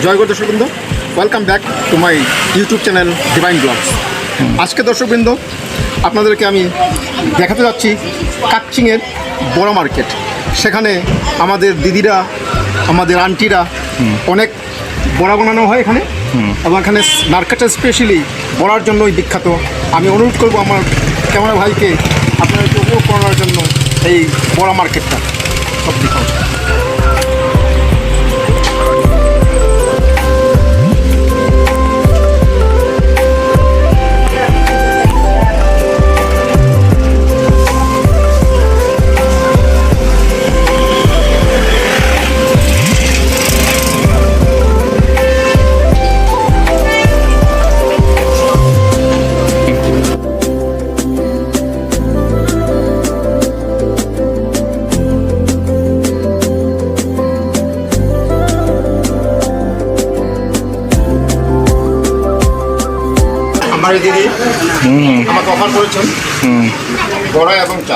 জয় গো দর্শকবৃন্দ, welcome back to my YouTube channel divine blogs. আজকে দর্শকবৃন্দ আপনাদেরকে আমি দেখাতে যাচ্ছি কাকচিংয়ের বড় মার্কেট। সেখানে আমাদের দিদিরা, আমাদের আন্টিরা অনেক বড়া বানানো হয় এখানে, এবং এখানে মার্কেটটা স্পেশালি বড়ার জন্যই বিখ্যাত। আমি অনুরোধ করবো আমার ক্যামেরা ভাইকে আপনাদেরকে উপভোগ করার জন্য এই বড়া মার্কেটটা সব দেখাও। আমার দিদি আমাকে অফার করেছেন বড়া এবং চা।